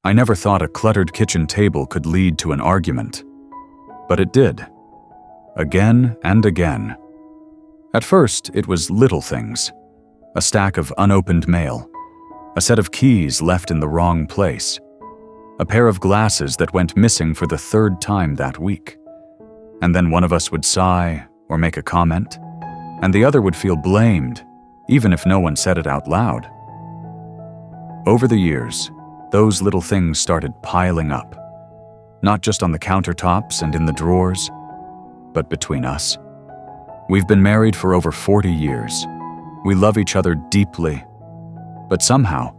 I never thought a cluttered kitchen table could lead to an argument. But it did. Again and again. At first, it was little things. A stack of unopened mail. A set of keys left in the wrong place. A pair of glasses that went missing for the third time that week. And then one of us would sigh or make a comment, and the other would feel blamed, even if no one said it out loud. Over the years, those little things started piling up, not just on the countertops and in the drawers, but between us. We've been married for over 40 years. We love each other deeply, but somehow,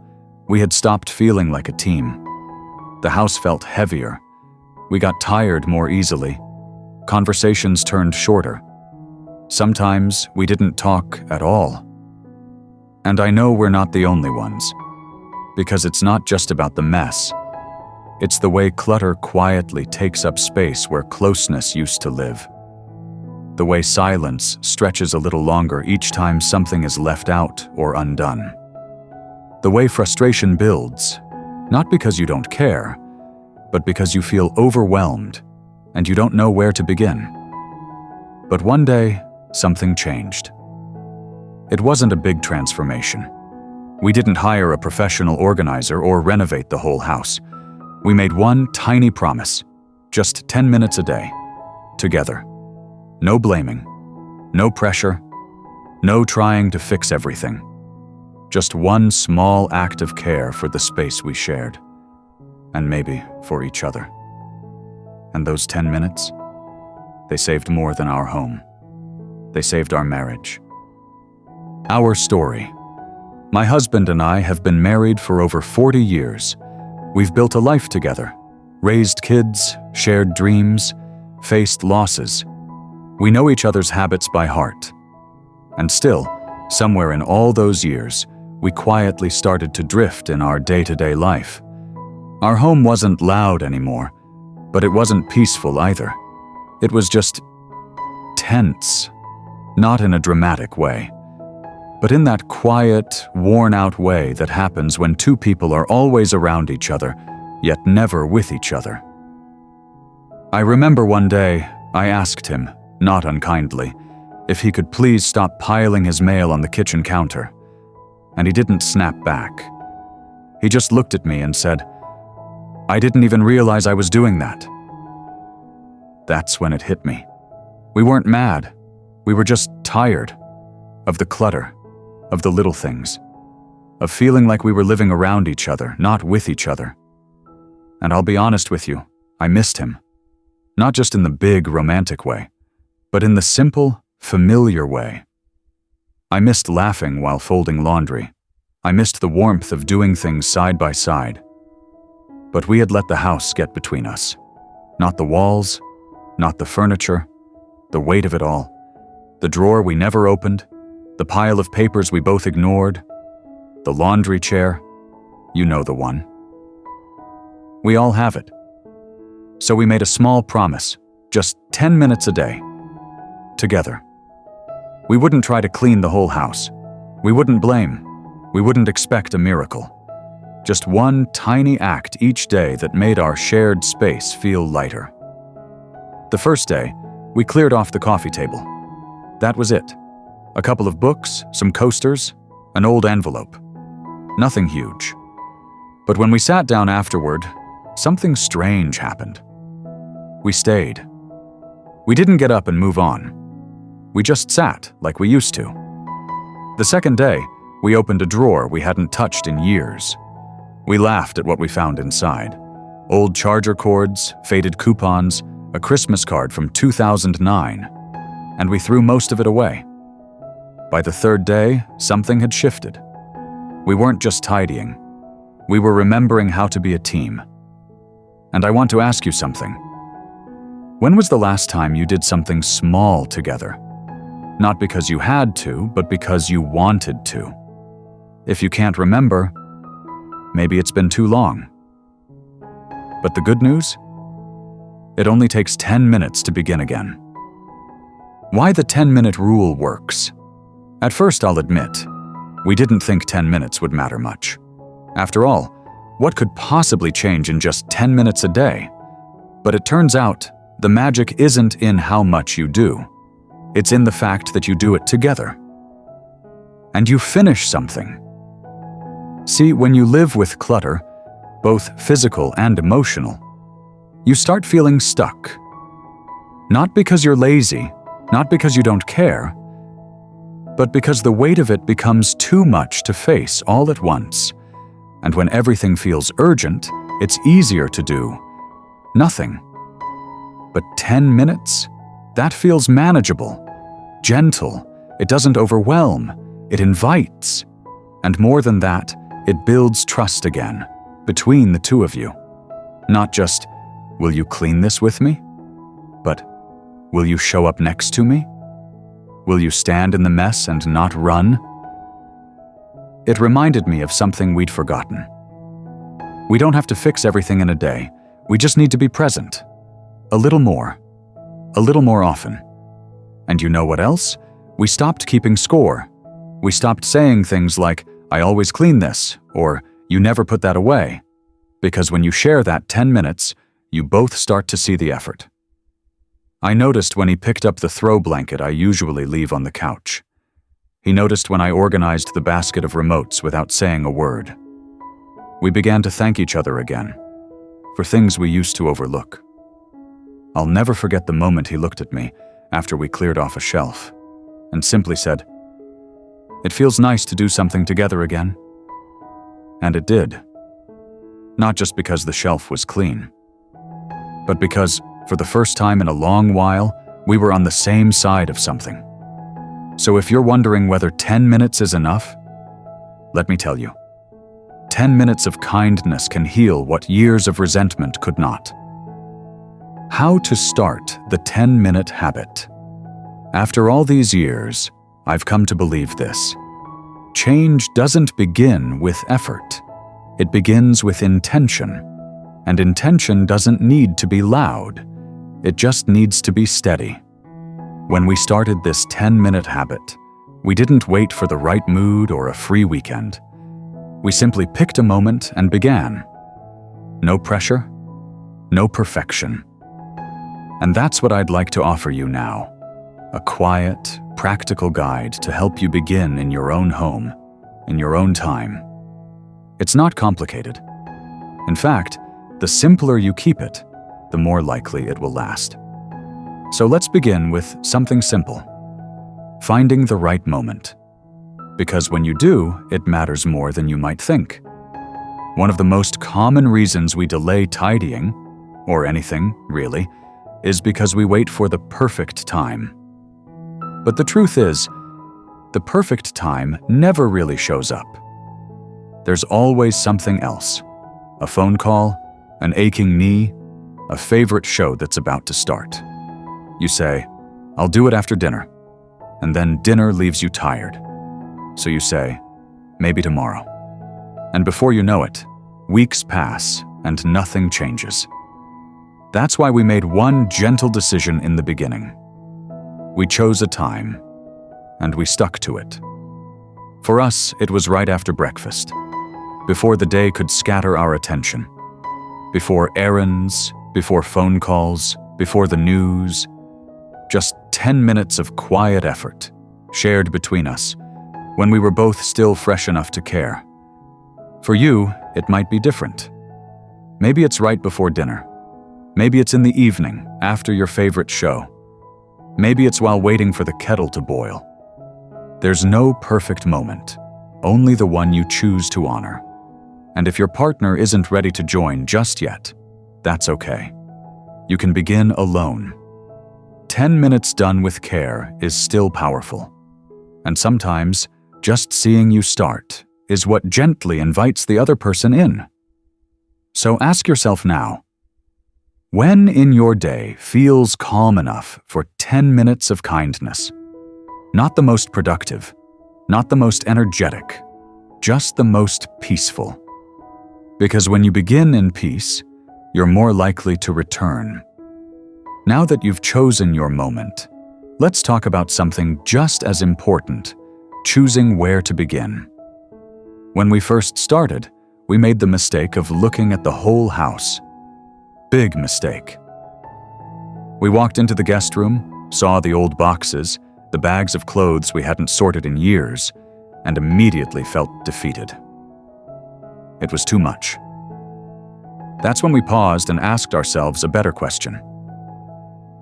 we had stopped feeling like a team. The house felt heavier. We got tired more easily. Conversations turned shorter. Sometimes we didn't talk at all. And I know we're not the only ones, because it's not just about the mess. It's the way clutter quietly takes up space where closeness used to live. The way silence stretches a little longer each time something is left out or undone. The way frustration builds, not because you don't care, but because you feel overwhelmed and you don't know where to begin. But one day, something changed. It wasn't a big transformation. We didn't hire a professional organizer or renovate the whole house. We made one tiny promise, just 10 minutes a day, together. No blaming, no pressure, no trying to fix everything. Just one small act of care for the space we shared, and maybe for each other. And those 10 minutes, they saved more than our home. They saved our marriage. Our story. My husband and I have been married for over 40 years. We've built a life together, raised kids, shared dreams, faced losses. We know each other's habits by heart. And still, somewhere in all those years, we quietly started to drift in our day-to-day life. Our home wasn't loud anymore, but it wasn't peaceful either. It was just tense, not in a dramatic way, but in that quiet, worn-out way that happens when two people are always around each other, yet never with each other. I remember one day I asked him, not unkindly, if he could please stop piling his mail on the kitchen counter, and he didn't snap back. He just looked at me and said, "I didn't even realize I was doing that." That's when it hit me. We weren't mad. We were just tired of the clutter, of the little things, of feeling like we were living around each other, not with each other. And I'll be honest with you, I missed him. Not just in the big romantic way, but in the simple, familiar way. I missed laughing while folding laundry. I missed the warmth of doing things side by side. But we had let the house get between us. Not the walls, not the furniture, the weight of it all, the drawer we never opened, the pile of papers we both ignored, the laundry chair, you know the one. We all have it. So we made a small promise, just 10 minutes a day, together. We wouldn't try to clean the whole house. We wouldn't blame. We wouldn't expect a miracle. Just one tiny act each day that made our shared space feel lighter. The first day, we cleared off the coffee table. That was it. A couple of books, some coasters, an old envelope. Nothing huge. But when we sat down afterward, something strange happened. We stayed. We didn't get up and move on. We just sat like we used to. The second day, we opened a drawer we hadn't touched in years. We laughed at what we found inside. Old charger cords, faded coupons, a Christmas card from 2009, and we threw most of it away. By the third day, something had shifted. We weren't just tidying. We were remembering how to be a team. And I want to ask you something. When was the last time you did something small together? Not because you had to, but because you wanted to. If you can't remember, maybe it's been too long. But the good news? It only takes 10 minutes to begin again. Why the 10-minute rule works? At first, I'll admit, we didn't think 10 minutes would matter much. After all, what could possibly change in just 10 minutes a day? But it turns out, the magic isn't in how much you do. It's in the fact that you do it together. And you finish something. See, when you live with clutter, both physical and emotional, you start feeling stuck. Not because you're lazy, not because you don't care, but because the weight of it becomes too much to face all at once. And when everything feels urgent, it's easier to do nothing. But 10 minutes? That feels manageable, gentle. It doesn't overwhelm, it invites. And more than that, it builds trust again, between the two of you. Not just, will you clean this with me? But, will you show up next to me? Will you stand in the mess and not run? It reminded me of something we'd forgotten. We don't have to fix everything in a day. We just need to be present. A little more often. And you know what else? We stopped keeping score. We stopped saying things like, I always clean this, or you never put that away. Because when you share that 10 minutes, you both start to see the effort. I noticed when he picked up the throw blanket I usually leave on the couch. He noticed when I organized the basket of remotes without saying a word. We began to thank each other again, for things we used to overlook. I'll never forget the moment he looked at me after we cleared off a shelf, and simply said, "It feels nice to do something together again." And it did. Not just because the shelf was clean, but because, for the first time in a long while, we were on the same side of something. So if you're wondering whether 10 minutes is enough, let me tell you, 10 minutes of kindness can heal what years of resentment could not. How to start the 10-minute habit. After all these years, I've come to believe this. Change doesn't begin with effort. It begins with intention. And intention doesn't need to be loud. It just needs to be steady. When we started this 10-minute habit, we didn't wait for the right mood or a free weekend. We simply picked a moment and began. No pressure, no perfection. And that's what I'd like to offer you now. A quiet, practical guide to help you begin in your own home, in your own time. It's not complicated. In fact, the simpler you keep it, the more likely it will last. So let's begin with something simple. Finding the right moment. Because when you do, it matters more than you might think. One of the most common reasons we delay tidying, or anything, really, is because we wait for the perfect time. But the truth is, the perfect time never really shows up. There's always something else. A phone call, an aching knee, a favorite show that's about to start. You say, "I'll do it after dinner." And then dinner leaves you tired. So you say, "Maybe tomorrow." And before you know it, weeks pass and nothing changes. That's why we made one gentle decision in the beginning. We chose a time, and we stuck to it. For us, it was right after breakfast, before the day could scatter our attention, before errands, before phone calls, before the news. Just 10 minutes of quiet effort, shared between us, when we were both still fresh enough to care. For you, it might be different. Maybe it's right before dinner. Maybe it's in the evening, after your favorite show. Maybe it's while waiting for the kettle to boil. There's no perfect moment, only the one you choose to honor. And if your partner isn't ready to join just yet, that's okay. You can begin alone. 10 minutes done with care is still powerful. And sometimes, just seeing you start is what gently invites the other person in. So ask yourself now, when in your day feels calm enough for 10 minutes of kindness? Not the most productive, not the most energetic, just the most peaceful. Because when you begin in peace, you're more likely to return. Now that you've chosen your moment, let's talk about something just as important, choosing where to begin. When we first started, we made the mistake of looking at the whole house. Big mistake. We walked into the guest room, saw the old boxes, the bags of clothes we hadn't sorted in years, and immediately felt defeated. It was too much. That's when we paused and asked ourselves a better question.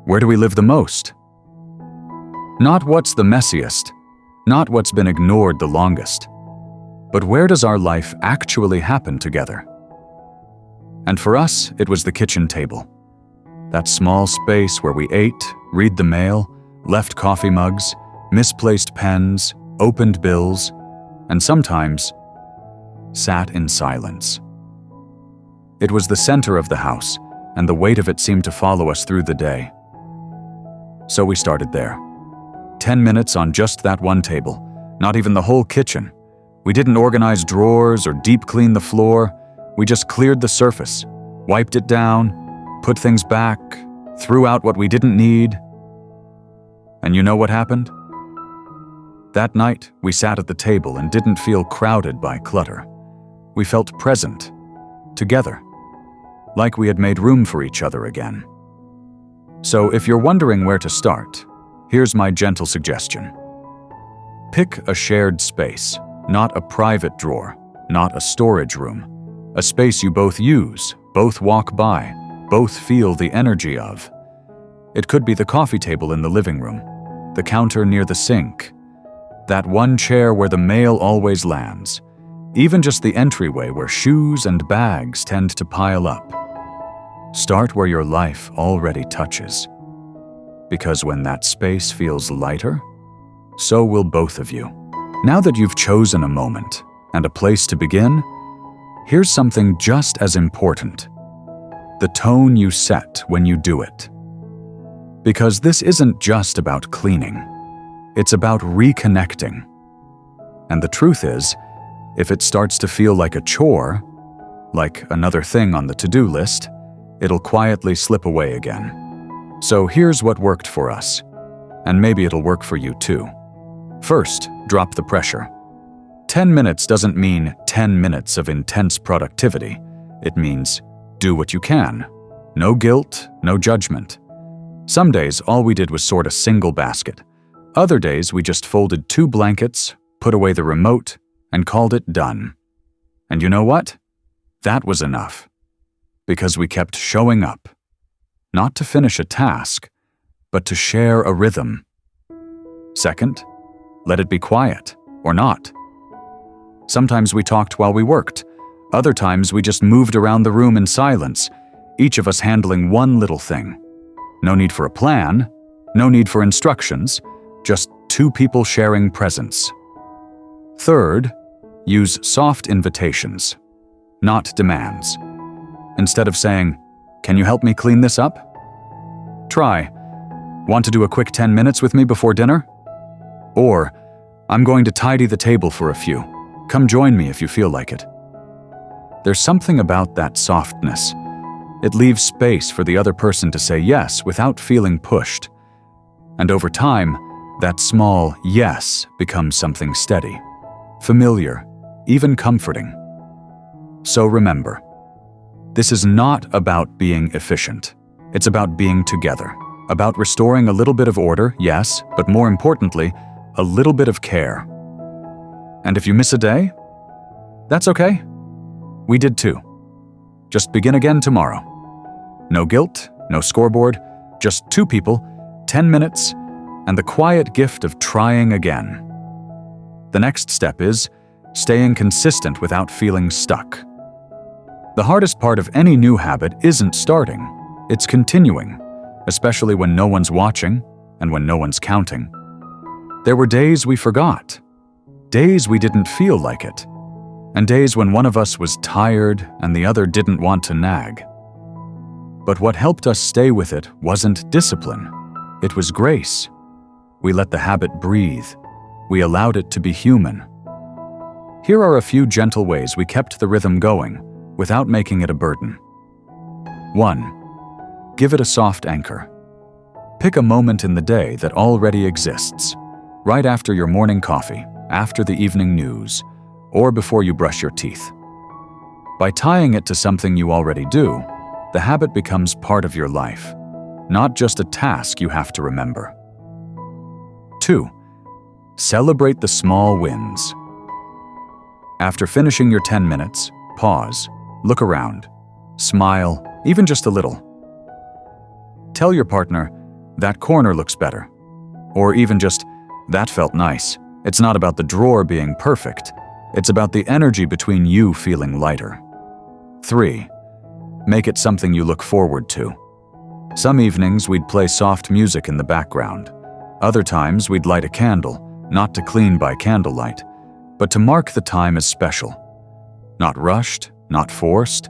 Where do we live the most? Not what's the messiest, not what's been ignored the longest, but where does our life actually happen together? And for us, it was the kitchen table. That small space where we ate, read the mail, left coffee mugs, misplaced pens, opened bills, and sometimes sat in silence. It was the center of the house, and the weight of it seemed to follow us through the day. So we started there. 10 minutes on just that one table, not even the whole kitchen. We didn't organize drawers or deep clean the floor. We just cleared the surface, wiped it down, put things back, threw out what we didn't need. And you know what happened? That night, we sat at the table and didn't feel crowded by clutter. We felt present, together, like we had made room for each other again. So if you're wondering where to start, here's my gentle suggestion. Pick a shared space, not a private drawer, not a storage room, a space you both use, both walk by, both feel the energy of. It could be the coffee table in the living room, the counter near the sink, that one chair where the mail always lands, even just the entryway where shoes and bags tend to pile up. Start where your life already touches. Because when that space feels lighter, so will both of you. Now that you've chosen a moment and a place to begin, here's something just as important: the tone you set when you do it. Because this isn't just about cleaning, it's about reconnecting. And the truth is, if it starts to feel like a chore, like another thing on the to-do list, it'll quietly slip away again. So here's what worked for us, and maybe it'll work for you too. First, drop the pressure. 10 minutes doesn't mean 10 minutes of intense productivity. It means do what you can. No guilt, no judgment. Some days, all we did was sort a single basket. Other days, we just folded 2 blankets, put away the remote, and called it done. And you know what? That was enough. Because we kept showing up. Not to finish a task, but to share a rhythm. Second, let it be quiet, or not. Sometimes we talked while we worked. Other times we just moved around the room in silence, each of us handling one little thing. No need for a plan, no need for instructions, just 2 people sharing presence. Third, use soft invitations, not demands. Instead of saying, "Can you help me clean this up?" Try, "Want to do a quick 10 minutes with me before dinner?" Or, "I'm going to tidy the table for a few. Come join me if you feel like it." There's something about that softness. It leaves space for the other person to say yes without feeling pushed. And over time, that small yes becomes something steady, familiar, even comforting. So remember, this is not about being efficient. It's about being together, about restoring a little bit of order, yes, but more importantly, a little bit of care. And if you miss a day, that's okay. We did too. Just begin again tomorrow. No guilt, no scoreboard, just 2 people, 10 minutes, and the quiet gift of trying again. The next step is staying consistent without feeling stuck. The hardest part of any new habit isn't starting, it's continuing, especially when no one's watching and when no one's counting. There were days we forgot, days we didn't feel like it, and days when one of us was tired and the other didn't want to nag. But what helped us stay with it wasn't discipline, it was grace. We let the habit breathe. We allowed it to be human. Here are a few gentle ways we kept the rhythm going without making it a burden. 1. Give it a soft anchor. Pick a moment in the day that already exists, right after your morning coffee, after the evening news, or before you brush your teeth. By tying it to something you already do, the habit becomes part of your life, not just a task you have to remember. 2. Celebrate the small wins. After finishing your 10 minutes, pause, look around, smile, even just a little. Tell your partner, "That corner looks better." Or even just, "That felt nice." It's not about the drawer being perfect. It's about the energy between you feeling lighter. 3. Make it something you look forward to. Some evenings we'd play soft music in the background. Other times we'd light a candle, not to clean by candlelight, but to mark the time as special. Not rushed, not forced,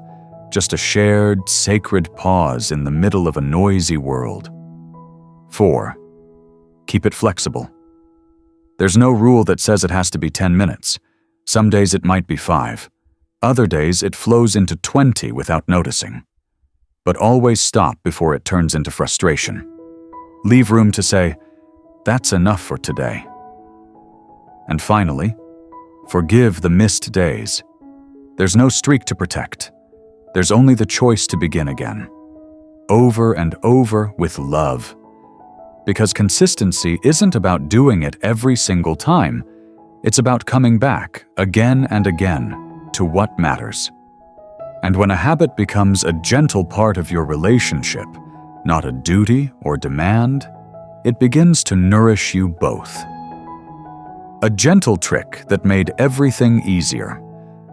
just a shared, sacred pause in the middle of a noisy world. 4. Keep it flexible. There's no rule that says it has to be 10 minutes. Some days it might be 5. Other days it flows into 20 without noticing. But always stop before it turns into frustration. Leave room to say, "That's enough for today." And finally, forgive the missed days. There's no streak to protect. There's only the choice to begin again. Over and over with love. Because consistency isn't about doing it every single time. It's about coming back again and again to what matters. And when a habit becomes a gentle part of your relationship, not a duty or demand, it begins to nourish you both. A gentle trick that made everything easier.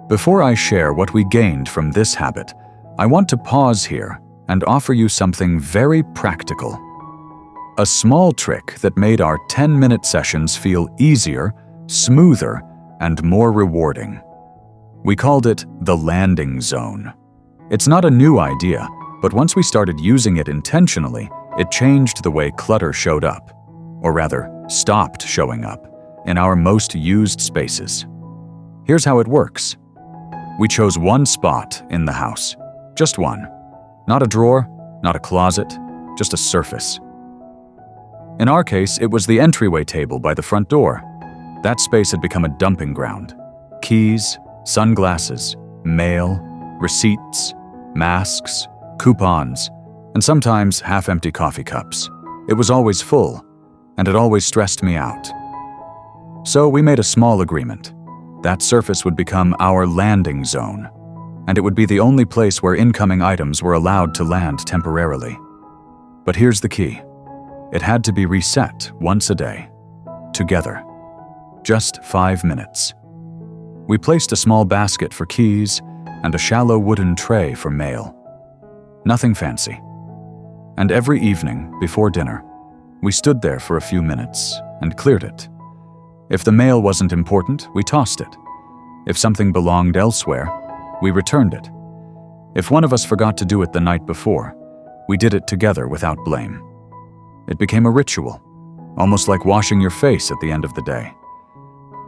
Before I share what we gained from this habit, I want to pause here and offer you something very practical. A small trick that made our 10-minute sessions feel easier, smoother, and more rewarding. We called it the landing zone. It's not a new idea, but once we started using it intentionally, it changed the way clutter showed up, or rather, stopped showing up, in our most used spaces. Here's how it works. We chose one spot in the house. Just one. Not a drawer, not a closet, just a surface. In our case, it was the entryway table by the front door. That space had become a dumping ground. Keys, sunglasses, mail, receipts, masks, coupons, and sometimes half-empty coffee cups. It was always full, and it always stressed me out. So we made a small agreement. That surface would become our landing zone, and it would be the only place where incoming items were allowed to land temporarily. But here's the key. It had to be reset once a day. Together. Just 5 minutes. We placed a small basket for keys and a shallow wooden tray for mail. Nothing fancy. And every evening, before dinner, we stood there for a few minutes and cleared it. If the mail wasn't important, we tossed it. If something belonged elsewhere, we returned it. If one of us forgot to do it the night before, we did it together without blame. It became a ritual, almost like washing your face at the end of the day.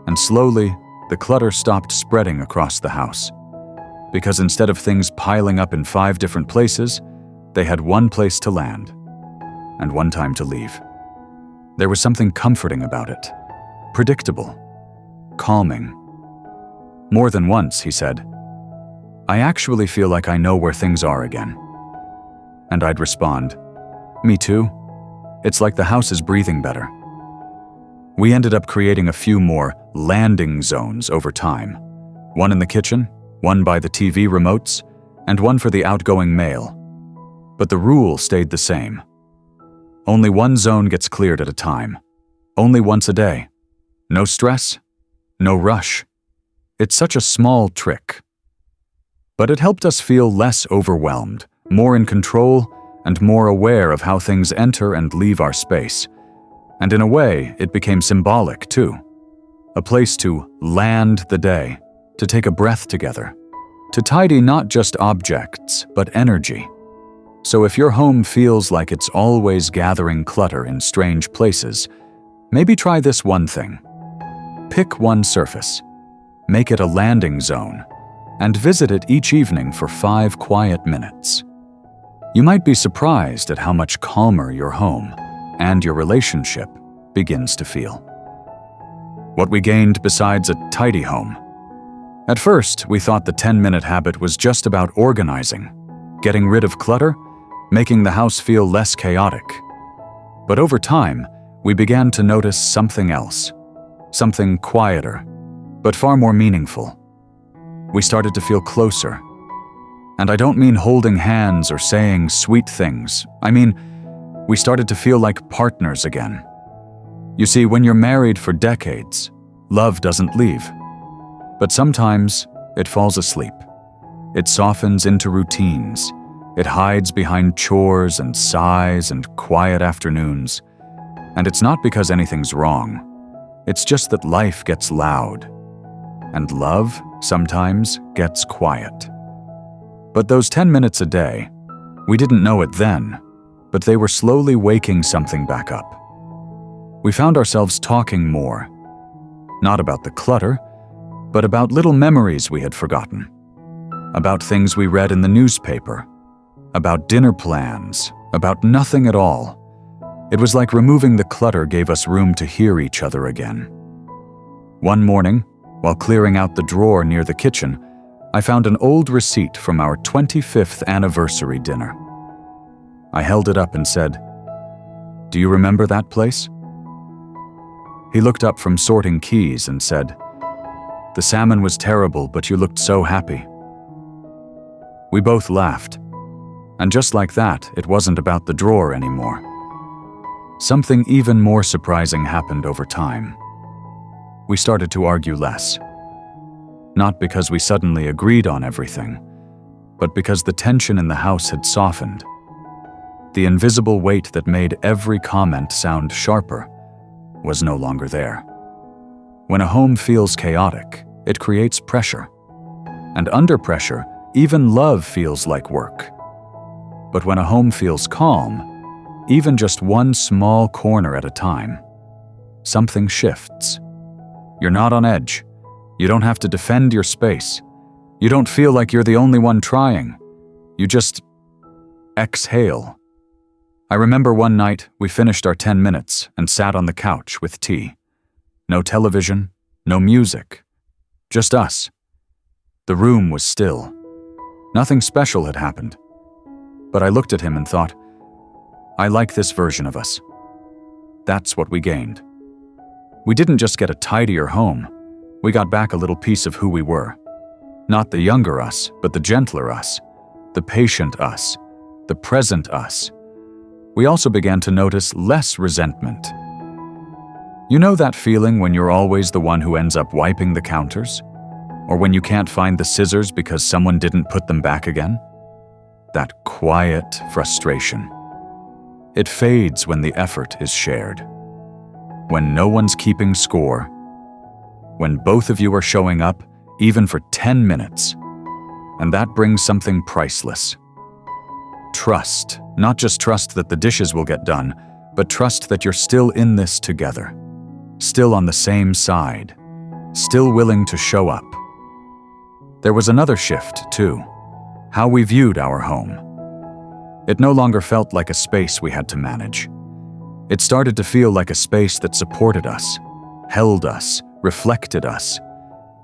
And slowly, the clutter stopped spreading across the house. Because instead of things piling up in 5 different places, they had one place to land and one time to leave. There was something comforting about it. Predictable. Calming. More than once, he said, "I actually feel like I know where things are again." And I'd respond, "Me too. It's like the house is breathing better." We ended up creating a few more landing zones over time. One in the kitchen, one by the TV remotes, and one for the outgoing mail. But the rule stayed the same. Only one zone gets cleared at a time. Only once a day. No stress, no rush. It's such a small trick. But it helped us feel less overwhelmed, more in control, and more aware of how things enter and leave our space. And in a way, it became symbolic too. A place to land the day, to take a breath together, to tidy not just objects, but energy. So if your home feels like it's always gathering clutter in strange places, maybe try this one thing. Pick one surface, make it a landing zone, and visit it each evening for 5 quiet minutes. You might be surprised at how much calmer your home and your relationship begins to feel. What we gained besides a tidy home? At first, we thought the 10-minute habit was just about organizing, getting rid of clutter, making the house feel less chaotic. But over time, we began to notice something else, something quieter, but far more meaningful. We started to feel closer. And I don't mean holding hands or saying sweet things. I mean, we started to feel like partners again. You see, when you're married for decades, love doesn't leave. But sometimes it falls asleep. It softens into routines. It hides behind chores and sighs and quiet afternoons. And it's not because anything's wrong. It's just that life gets loud. And love sometimes gets quiet. But those 10 minutes a day, we didn't know it then, but they were slowly waking something back up. We found ourselves talking more. Not about the clutter, but about little memories we had forgotten. About things we read in the newspaper. About dinner plans. About nothing at all. It was like removing the clutter gave us room to hear each other again. One morning, while clearing out the drawer near the kitchen, I found an old receipt from our 25th anniversary dinner. I held it up and said, "Do you remember that place?" He looked up from sorting keys and said, "The salmon was terrible, but you looked so happy." We both laughed. And just like that, it wasn't about the drawer anymore. Something even more surprising happened over time. We started to argue less. Not because we suddenly agreed on everything, but because the tension in the house had softened. The invisible weight that made every comment sound sharper was no longer there. When a home feels chaotic, it creates pressure. And under pressure, even love feels like work. But when a home feels calm, even just one small corner at a time, something shifts. You're not on edge. You don't have to defend your space. You don't feel like you're the only one trying. You just exhale. I remember one night we finished our 10 minutes and sat on the couch with tea. No television, no music, just us. The room was still. Nothing special had happened. But I looked at him and thought, I like this version of us. That's what we gained. We didn't just get a tidier home. We got back a little piece of who we were. Not the younger us, but the gentler us, the patient us, the present us. We also began to notice less resentment. You know that feeling when you're always the one who ends up wiping the counters? Or when you can't find the scissors because someone didn't put them back again? That quiet frustration. It fades when the effort is shared. When no one's keeping score. When both of you are showing up, even for 10 minutes. And that brings something priceless. Trust. Not just trust that the dishes will get done, but trust that you're still in this together. Still on the same side. Still willing to show up. There was another shift, too. How we viewed our home. It no longer felt like a space we had to manage. It started to feel like a space that supported us, held us, reflected us.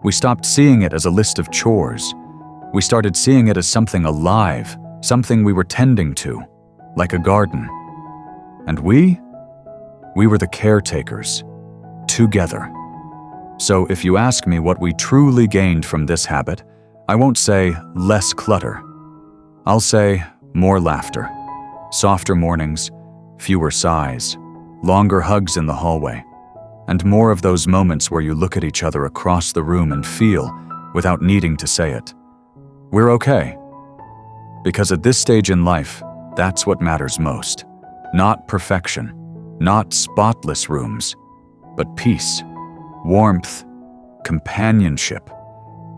We stopped seeing it as a list of chores. We started seeing it as something alive, something we were tending to, like a garden. And we were the caretakers, together. So if you ask me what we truly gained from this habit, I won't say less clutter. I'll say more laughter, softer mornings, fewer sighs, longer hugs in the hallway, and more of those moments where you look at each other across the room and feel, without needing to say it, we're okay. Because at this stage in life, that's what matters most. Not perfection, not spotless rooms, but peace, warmth, companionship.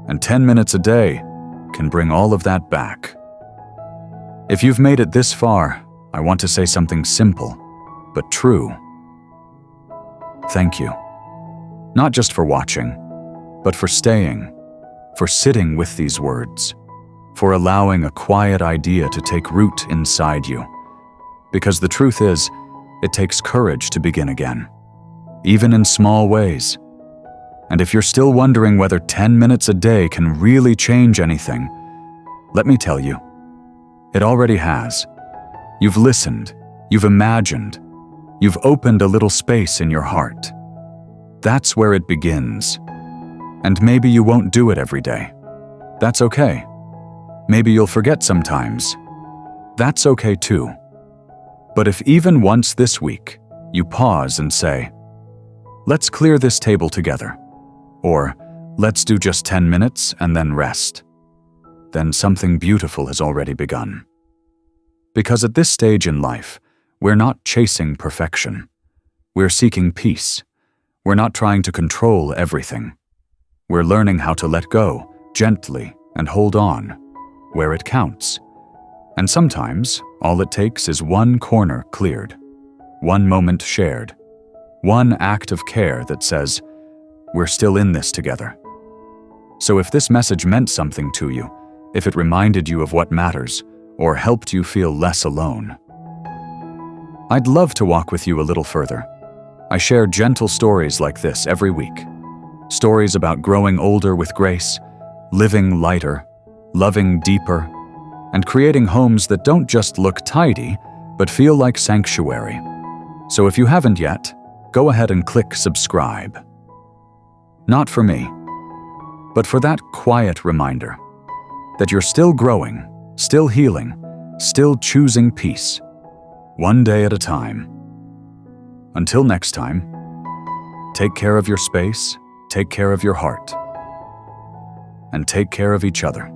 And 10 minutes a day can bring all of that back. If you've made it this far, I want to say something simple, but true. Thank you. Not just for watching, but for staying, for sitting with these words, for allowing a quiet idea to take root inside you. Because the truth is, it takes courage to begin again, even in small ways. And if you're still wondering whether 10 minutes a day can really change anything, let me tell you, it already has. You've listened, you've imagined, you've opened a little space in your heart. That's where it begins. And maybe you won't do it every day. That's okay. Maybe you'll forget sometimes. That's okay too. But if even once this week, you pause and say, let's clear this table together, or let's do just 10 minutes and then rest, then something beautiful has already begun. Because at this stage in life, we're not chasing perfection. We're seeking peace. We're not trying to control everything. We're learning how to let go gently and hold on where it counts. And sometimes, all it takes is one corner cleared, one moment shared, one act of care that says, we're still in this together. So if this message meant something to you, if it reminded you of what matters, or helped you feel less alone, I'd love to walk with you a little further. I share gentle stories like this every week. Stories about growing older with grace, living lighter, loving deeper, and creating homes that don't just look tidy, but feel like sanctuary. So if you haven't yet, go ahead and click subscribe. Not for me, but for that quiet reminder that you're still growing, still healing, still choosing peace, one day at a time. Until next time, take care of your space, take care of your heart, and take care of each other.